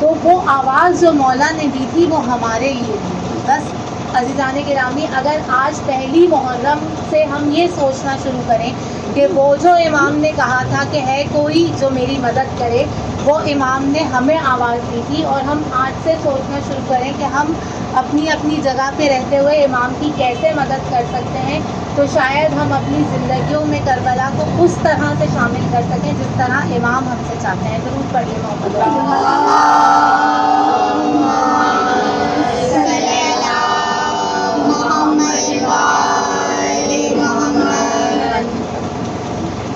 تو وہ آواز جو مولا نے دی تھی وہ ہمارے لیے تھی. بس عزیزان گرامی، اگر آج پہلی محرم سے ہم یہ سوچنا شروع کریں کہ وہ جو امام نے کہا تھا کہ ہے کوئی جو میری مدد کرے، وہ امام نے ہمیں آواز دی تھی، اور ہم آج سے سوچنا شروع کریں کہ ہم اپنی اپنی جگہ پہ رہتے ہوئے امام کی کیسے مدد کر سکتے ہیں، تو شاید ہم اپنی زندگیوں میں کربلا کو اس طرح سے شامل کر سکیں جس طرح امام ہم سے چاہتے ہیں. درود پڑھیے محمد.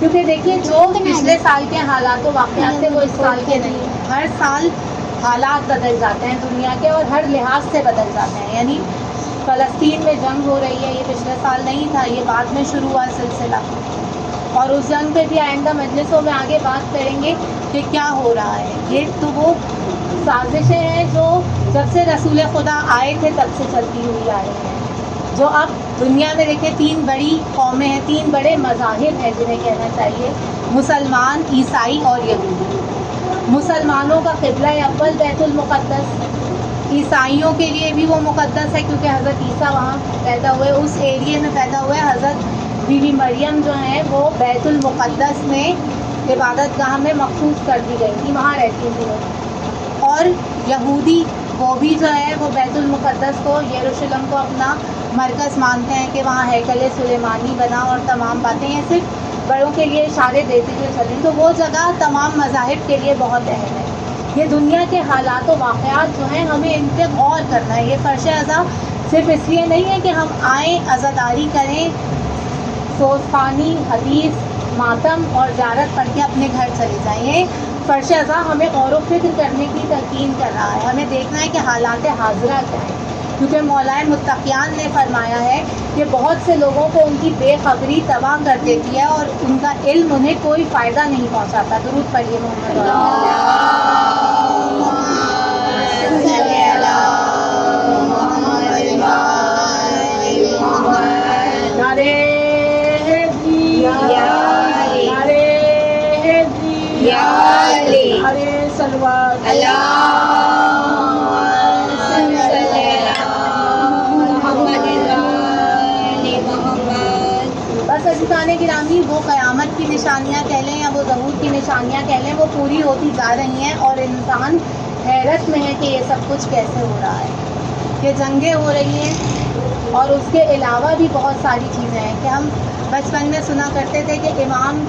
کیونکہ دیکھیے جو پچھلے سال کے حالات و واقعات تھے وہ اس سال کے نہیں ہیں. ہر سال حالات بدل جاتے ہیں دنیا کے، اور ہر لحاظ سے بدل جاتے ہیں. یعنی فلسطین میں جنگ ہو رہی ہے، یہ پچھلے سال نہیں تھا، یہ بعد میں شروع ہوا سلسلہ، اور اس جنگ پہ بھی آئندہ مجلسوں میں آگے بات کریں گے کہ کیا ہو رہا ہے. یہ تو وہ سازشیں ہیں جو جب سے رسول خدا آئے تھے تب سے چلتی ہوئی آ رہی ہیں، جو اب دنیا میں دیکھیں 3 بڑی قومیں ہیں، 3 بڑے مذاہب ہیں جنہیں کہنا چاہیے، مسلمان، عیسائی اور یہودی. مسلمانوں کا قبلہ اول بیت المقدس، عیسائیوں کے لیے بھی وہ مقدس ہے کیونکہ حضرت عیسیٰ وہاں پیدا ہوئے، اس ایریے میں پیدا ہوئے. حضرت بیوی مریم جو ہیں وہ بیت المقدس میں عبادت گاہ میں مخصوص کر دی گئی تھی، وہاں رہتی تھی. اور یہودی وہ بھی جو ہے وہ بیت المقدس کو، یروشلم کو اپنا مرکز مانتے ہیں کہ وہاں ہیکل سلیمانی بنا اور تمام باتیں. یہ صرف بڑوں کے لیے اشارے دیتے ہوئے چلیں تو وہ جگہ تمام مذاہب کے لیے بہت اہم ہے. یہ دنیا کے حالات و واقعات جو ہیں ہمیں ان پہ غور کرنا ہے. یہ فرش عزا صرف اس لیے نہیں ہے کہ ہم آئیں عزاداری کریں، سوزخوانی، حدیث، ماتم اور زیارت پڑھ کے اپنے گھر چلے جائیں. یہ فرش عزا ہمیں غور و فکر کرنے کی تلقین کر رہا ہے. ہمیں دیکھنا ہے کہ حالات حاضرہ کیا ہیں، کیونکہ مولا متقیان نے فرمایا ہے کہ بہت سے لوگوں کو ان کی بے خبری تباہ کر دیتی ہے اور ان کا علم انہیں کوئی فائدہ نہیں پہنچاتا. درود پڑھیے محمد. بس عزیزان گرامی، وہ قیامت کی نشانیاں کہہ لیں یا وہ ظہور کی نشانیاں کہہ لیں، وہ پوری ہوتی جا رہی ہیں، اور انسان حیرت میں ہے کہ یہ سب کچھ کیسے ہو رہا ہے. کہ جنگیں ہو رہی ہیں، اور اس کے علاوہ بھی بہت ساری چیزیں ہیں. کہ ہم بچپن میں سنا کرتے تھے کہ امام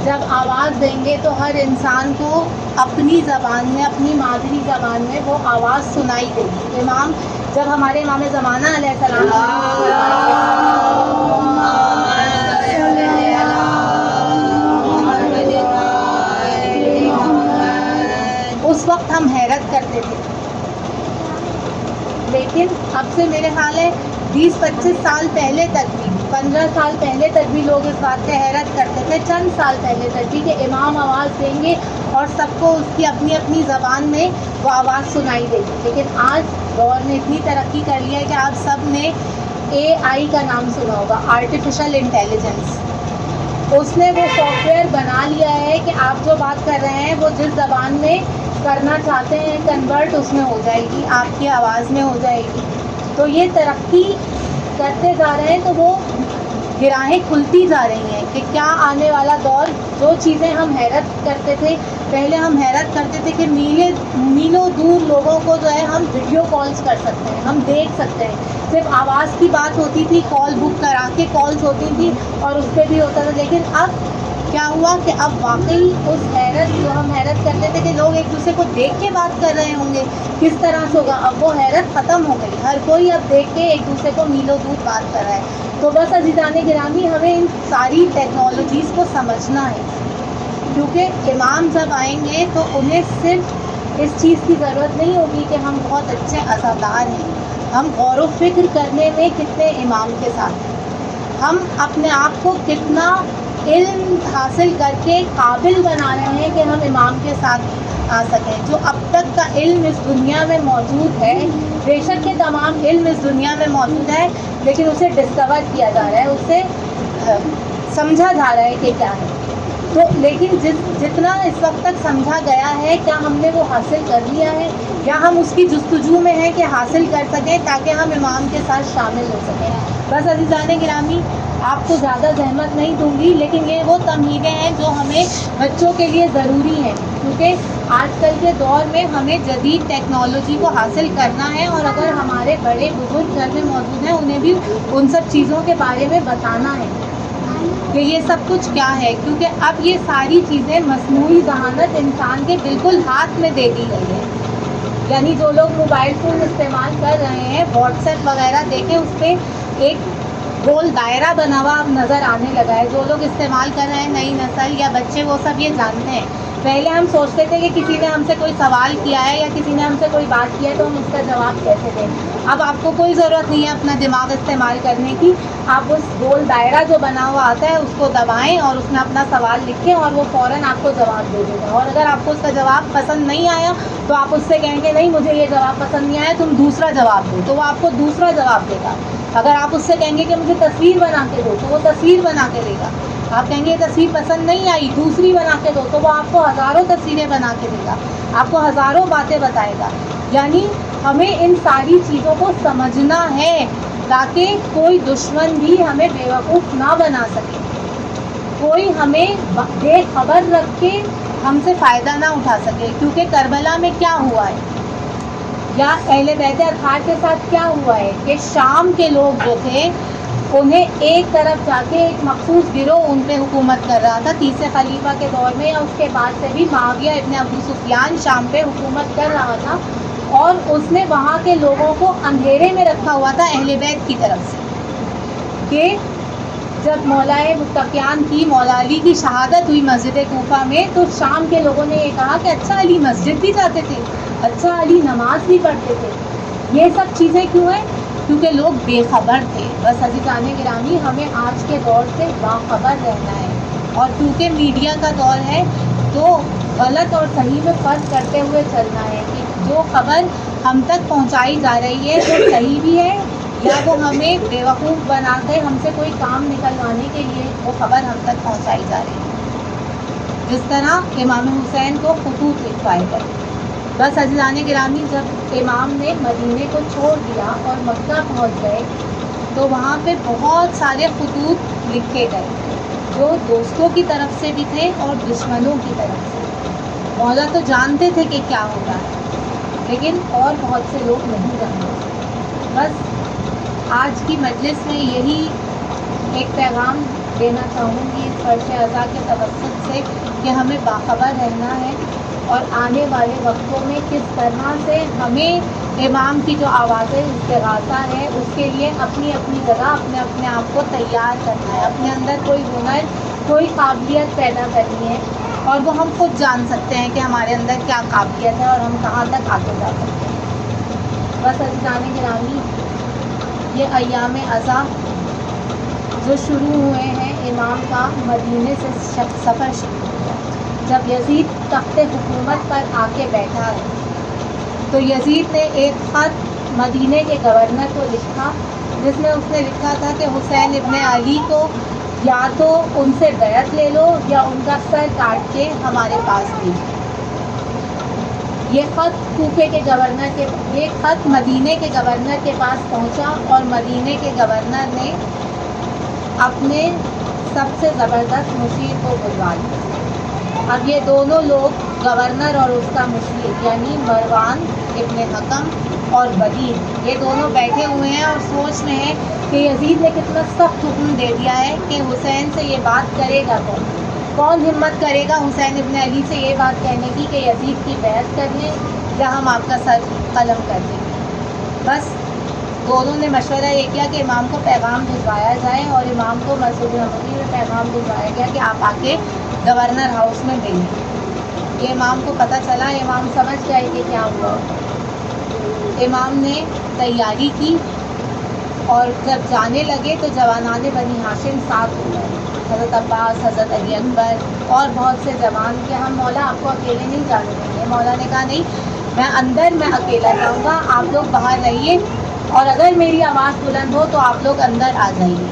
جب آواز دیں گے تو ہر انسان کو اپنی زبان میں، اپنی مادری زبان میں وہ آواز سنائی دے گی. امام جب ہمارے امام زمانہ علیہ السلام اس وقت ہم حیرت کرتے تھے، لیکن اب سے میرے خیال ہے 20-25 سال پہلے تک بھی، 15 سال پہلے تک بھی لوگ اس بات سے حیرت کرتے تھے، چند سال پہلے تک بھی، کہ امام آواز دیں گے اور سب کو اس کی اپنی اپنی زبان میں وہ آواز سنائی دے گی. لیکن آج دور نے اتنی ترقی کر لی ہے کہ آپ سب نے AI کا نام سنا ہوگا، آرٹیفیشل انٹیلیجنس. اس نے وہ سافٹ ویئر بنا لیا ہے کہ آپ جو بات کر رہے ہیں وہ جس زبان میں کرنا چاہتے ہیں کنورٹ اس میں ہو جائے گی، آپ کی آواز میں ہو جائے گی. تو یہ ترقی کرتے جا رہے ہیں تو وہ گراہیں کھلتی جا رہی ہیں کہ کیا آنے والا دور. جو چیزیں ہم حیرت کرتے تھے پہلے، ہم حیرت کرتے تھے کہ میلوں دور لوگوں کو جو ہے ہم ویڈیو کالز کر سکتے ہیں، ہم دیکھ سکتے ہیں. صرف آواز کی بات ہوتی تھی، کال بک کرا کے کالز ہوتی تھی اور اس پہ بھی ہوتا تھا. لیکن اب کیا ہوا کہ اب واقعی اس حیرت جو ہم حیرت کرتے تھے کہ لوگ ایک دوسرے کو دیکھ کے بات کر رہے ہوں گے کس طرح سے ہوگا، اب وہ حیرت ختم ہو گئی. ہر کوئی اب دیکھ کے ایک دوسرے کو میلوں دور بات کر رہا ہے. تو بس عزیزان گرامی، ہمیں ان ساری ٹیکنالوجیز کو سمجھنا ہے، کیونکہ امام جب آئیں گے تو انہیں صرف اس چیز کی ضرورت نہیں ہوگی کہ ہم بہت اچھے عزادار ہیں، ہم غور و فکر کرنے میں کتنے امام کے ساتھ ہیں، ہم اپنے آپ کو کتنا علم حاصل کر کے قابل بنا رہے ہیں کہ ہم امام کے ساتھ آ سکیں. جو اب تک کا علم اس دنیا میں موجود ہے، بے شک کہ تمام علم اس دنیا میں موجود ہے، لیکن اسے ڈسکور کیا جا رہا ہے، اسے سمجھا جا رہا ہے کہ کیا ہے. تو لیکن جتنا اس وقت تک سمجھا گیا ہے، کیا ہم نے وہ حاصل کر لیا ہے، یا ہم اس کی جستجو میں ہیں کہ حاصل کر سکیں تاکہ ہم امام کے ساتھ شامل ہو سکیں. بس عزیزان گرامی، آپ کو زیادہ زحمت نہیں دوں گی، لیکن یہ وہ تمہیدیں ہیں جو ہمیں بچوں کے لیے ضروری ہیں، کیونکہ آج کل کے دور میں ہمیں جدید ٹیکنالوجی کو حاصل کرنا ہے، اور اگر ہمارے بڑے بزرگ گھر میں موجود ہیں انہیں بھی ان سب چیزوں کے بارے میں بتانا ہے کہ یہ سب کچھ کیا ہے، کیونکہ اب یہ ساری چیزیں مصنوعی ذہانت انسان کے بالکل ہاتھ میں دے دی گئی ہے. یعنی جو لوگ موبائل فون استعمال کر رہے ہیں، واٹس ایپ وغیرہ دیکھیں، اس پہ ایک گول دائرہ بنا ہوا نظر آنے لگا ہے. جو لوگ استعمال کر رہے ہیں، نئی نسل یا بچے، وہ سب یہ جانتے ہیں. پہلے ہم سوچتے تھے کہ کسی نے ہم سے کوئی سوال کیا ہے یا کسی نے ہم سے کوئی بات کی ہے تو ہم اس کا جواب کیسے دیں. اب آپ کو کوئی ضرورت نہیں ہے اپنا دماغ استعمال کرنے کی. آپ اس گول دائرہ جو بنا ہوا آتا ہے اس کو دبائیں اور اس میں اپنا سوال لکھیں اور وہ فوراً آپ کو جواب دے دے گا. اور اگر آپ کو اس کا جواب پسند نہیں آیا تو آپ اس سے کہیں گے نہیں مجھے یہ جواب پسند نہیں آیا، تم دوسرا جواب دو، تو وہ آپ کو دوسرا جواب دے گا. اگر آپ اس سے کہیں گے کہ مجھے تصویر بنا کے دو تو وہ تصویر بنا کے دے گا. آپ کہیں گے یہ تصویر پسند نہیں آئی، دوسری بنا کے دو، تو وہ آپ کو ہزاروں تصویریں بنا کے دے گا، آپ کو ہزاروں باتیں بتائے گا. یعنی ہمیں ان ساری چیزوں کو سمجھنا ہے تاکہ کوئی دشمن بھی ہمیں بیوقوف نہ بنا سکے، کوئی ہمیں بے خبر رکھ کے ہم سے فائدہ نہ اٹھا سکے. کیونکہ کربلا میں کیا ہوا ہے یا اہل بیت اطہار کے ساتھ کیا ہوا ہے کہ شام کے لوگ جو تھے انہیں ایک طرف جا کے ایک مخصوص گروہ ان پہ حکومت کر رہا تھا. تیسرے خلیفہ کے دور میں یا اس کے بعد سے بھی معاویہ ابن ابو سفیان شام پہ حکومت کر رہا تھا، اور اس نے وہاں کے لوگوں کو اندھیرے میں رکھا ہوا تھا اہل بیت کی طرف سے. کہ جب مولائے متقیان کی، مولا علی کی شہادت ہوئی مسجد کوفہ میں، تو شام کے لوگوں نے یہ کہا کہ اچھا علی مسجد بھی جاتے تھے، اچھا علی نماز بھی پڑھتے تھے. یہ سب چیزیں کیوں ہیں؟ کیونکہ لوگ بے خبر تھے. بس عزیزان گرامی، ہمیں آج کے دور سے باخبر رہنا ہے، اور کیونکہ میڈیا کا دور ہے تو غلط اور صحیح میں فرق کرتے ہوئے چلنا ہے کہ جو خبر ہم تک پہنچائی جا رہی ہے وہ صحیح بھی ہے یا وہ ہمیں بیوقوف بنا کے ہم سے کوئی کام نکلوانے کے لیے وہ خبر ہم تک پہنچائی جا رہی ہے. جس طرح امام حسین کو خطوط لکھوائے گئے. بس عزیزان گرامی، جب امام نے مدینے کو چھوڑ دیا اور مکہ پہنچ گئے تو وہاں پہ بہت سارے خطوط لکھے گئے جو دوستوں کی طرف سے بھی تھے اور دشمنوں کی طرف سے. مولا تو جانتے تھے کہ کیا ہو رہا ہے، لیکن اور بہت سے لوگ نہیں جانتے. بس آج کی مجلس میں یہی ایک پیغام دینا چاہوں گی اس فرش عزا کے توسط سے کہ ہمیں باخبر رہنا ہے، اور آنے والے وقتوں میں کس طرح سے ہمیں امام کی جو آواز استغاثہ ہے اس کے لیے اپنی اپنی جگہ اپنے آپ کو تیار کرنا ہے. اپنے اندر کوئی ہنر، کوئی قابلیت پیدا کرنی ہے، اور وہ ہم خود جان سکتے ہیں کہ ہمارے اندر کیا قابلیت ہے اور ہم کہاں تک آگے جا سکتے ہیں. بس عزیزان گرامی، یہ ایام عزا جو شروع ہوئے ہیں، امام کا مدینے سے سفر شروع ہوا. جب یزید تخت حکومت پر آ کے بیٹھا ہے تو یزید نے ایک خط مدینے کے گورنر کو لکھا جس میں اس نے لکھا تھا کہ حسین ابن علی کو یا تو ان سے بیعت لے لو یا ان کا سر کاٹ کے ہمارے پاس بھیجو. یہ خط مدینے کے گورنر کے پاس پہنچا اور مدینے کے گورنر نے اپنے سب سے زبردست مشیر کو بلوا لیا. اب یہ دونوں لوگ، گورنر اور اس کا مشیر یعنی مروان ابن حکم اور ولید، یہ دونوں بیٹھے ہوئے ہیں اور سوچ میں ہیں کہ یزید نے کتنا سخت حکم دے دیا ہے کہ حسین سے یہ بات کرے گا کون ہمت کرے گا حسین ابن علی سے یہ بات کہنے کی کہ یزید کی بیعت کر لیں یا ہم آپ کا سر قلم کر دیں گے. بس دونوں نے مشورہ یہ کیا کہ امام کو پیغام بھجوایا جائے، اور امام کو مسجد نبوی میں پیغام بھجوایا گیا کہ آپ آ کے گورنر ہاؤس میں ملیں. یہ امام کو پتہ چلا، امام سمجھ گئے کہ کیا ہوا. امام نے تیاری کی اور جب جانے لگے تو جوانان بنی ہاشم ساتھ ہو گئے، حضرت عباس، حضرت علی اکبر اور بہت سے جوان کہ ہم مولا آپ کو اکیلے نہیں جانے دیں گے. مولا نے کہا نہیں، میں اندر میں اکیلا جاؤں گا، آپ لوگ باہر رہیے، اور اگر میری آواز بلند ہو تو آپ لوگ اندر آ جائیے.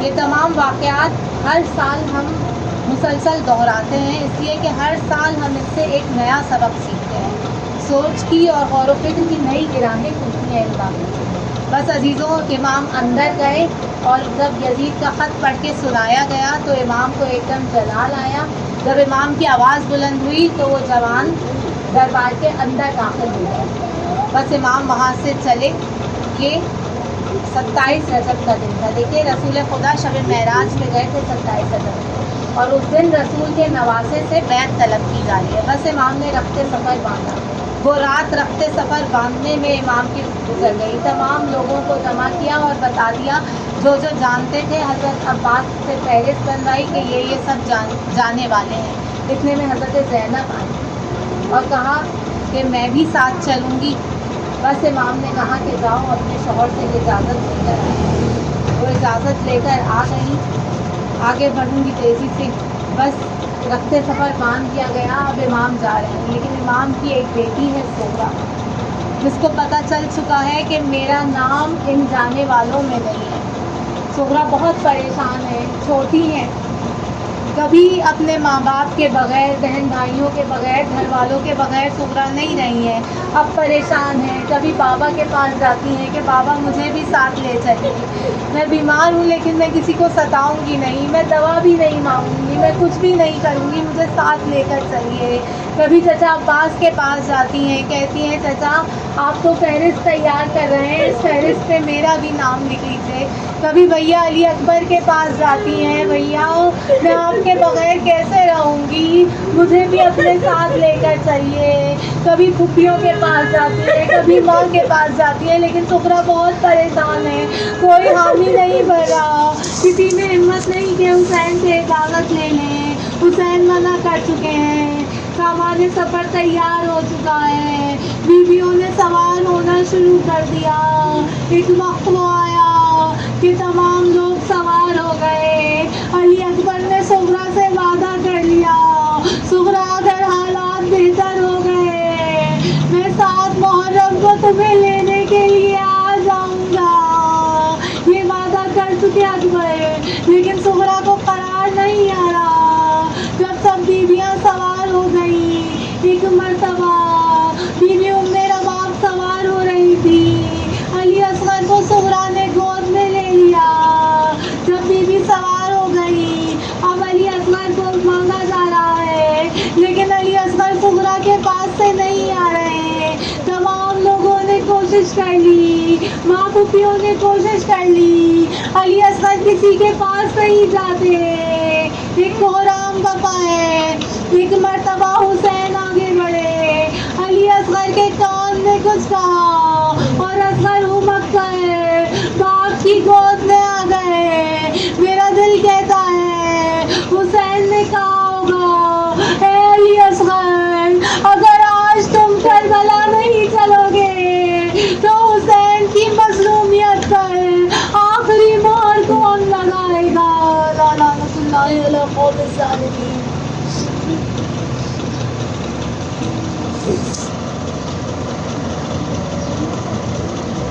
یہ تمام واقعات ہر سال ہم مسلسل دہراتے ہیں، اس لیے کہ ہر سال ہم اس سے ایک نیا سبق سیکھتے ہیں، سوچ کی اور غور و فکر کی نئی گراہیں کھلتی ہیں ان باتوں سے۔ بس عزیزوں، امام اندر گئے اور جب یزید کا خط پڑھ کے سنایا گیا تو امام کو ایک دم جلال آیا۔ جب امام کی آواز بلند ہوئی تو وہ جوان دربار کے اندر داخل ہو گئے۔ بس امام وہاں سے چلے۔ یہ 27 رجب کا دن تھا۔ دیکھیے رسول خدا شب معراج پہ گئے تھے 27 رجب کو، اور اس دن رسول کے نواسے سے بیعت طلب کی جا رہی ہے۔ بس امام نے رخت سفر باندھا۔ وہ رات رخت سفر باندھنے میں امام کی گزر گئی۔ تمام لوگوں کو جمع کیا اور بتا دیا جو جو جانتے تھے۔ حضرت عباس سے فہرست بنوائی کہ یہ سب جانے والے ہیں۔ اتنے میں حضرت زینب آئی اور کہا کہ میں بھی ساتھ چلوں گی۔ بس امام نے کہا کہ جاؤ اپنے شوہر سے اجازت لے کر آئے۔ وہ اجازت لے کر آ گئی۔ آگے بڑھوں گی تیزی سے۔ بس رخت سفر باندھ دیا گیا۔ اب امام جا رہے ہیں، لیکن امام کی ایک بیٹی ہے سغرا، جس کو پتہ چل چکا ہے کہ میرا نام ان جانے والوں میں نہیں ہے۔ سغرا بہت پریشان ہے، چھوٹی ہیں، کبھی اپنے ماں باپ کے بغیر، بہن بھائیوں کے بغیر، گھر والوں کے بغیر سغرا نہیں رہی ہیں۔ اب پریشان ہیں، کبھی بابا کے پاس جاتی ہیں کہ بابا مجھے بھی ساتھ لے چلیے، میں بیمار ہوں لیکن میں کسی کو ستاؤں گی نہیں، میں دوا بھی نہیں مانگوں گی، میں کچھ بھی نہیں کروں گی، مجھے ساتھ لے کر چلیے۔ کبھی چچا عباس کے پاس جاتی ہیں، کہتی ہیں چچا آپ تو فہرست تیار کر رہے ہیں، اس فہرست پہ میرا بھی نام لکھ لیجیے۔ کبھی بھیا علی اکبر کے پاس جاتی ہیں، بھیا میں آپ کے بغیر کیسے رہوں گی، مجھے بھی اپنے ساتھ لے کر چلیے۔ کبھی پھوپھیوں کے پاس جاتی ہے، کبھی ماں کے پاس جاتی ہے، لیکن سغرا بہت پریشان ہے، کوئی حامی نہیں بھر رہا، کسی میں ہمت نہیں کہ حسین سے اجازت لے لیں۔ حسین منع کر چکے ہیں، سامان سفر تیار ہو چکا ہے، بیویوں نے سوار ہونا شروع کر دیا۔ ایک وقت وہ آیا کہ تمام لوگ سوار ہو گئے۔ علی اکبر نے سغرا سے وعدہ کر لیا، سغرا اگر حالات بہتر ہو گئے میں 7 محرم کو تمہیں لینے کے لیے آ جاؤں گا۔ یہ وعدہ کر چکے اکبر، لیکن سغرا کو قرار نہیں آ رہا۔ جب سب بیویاں سوار ہو گئیں، ایک مرتبہ بیوی ام رباب سوار ہو رہی تھی، علی اصغر کو سغرا نے گود میں لے لیا۔ جب بیوی سوار ہو گئی، اب علی اصغر کو مانگا جا رہا ہے، لیکن علی اصغر سغرا کے پاس سے نہیں آ رہے۔ تمام لوگوں نے کوشش کر لی، ماں پھوپھیوں نے کوشش کر لی، علی اصغر کسی کے پاس نہیں جاتے۔ ایک کوہرام بپا ہے۔ ایک مرتبہ حسین آگے بڑھے، علی اصغر کے کان میں کچھ کہا اور اصغر امک گئے، باپ کی گود میں آ گئے۔ میرا دل کہتا ہے حسین نے کہا ہوگا اے علی اصغر، اگر آج تم کربلا نہیں چلو گے تو حسین کی مظلومیت پر آخری مہر کون لگائے گا؟ لعنت اللہ علی قوم الظالمین۔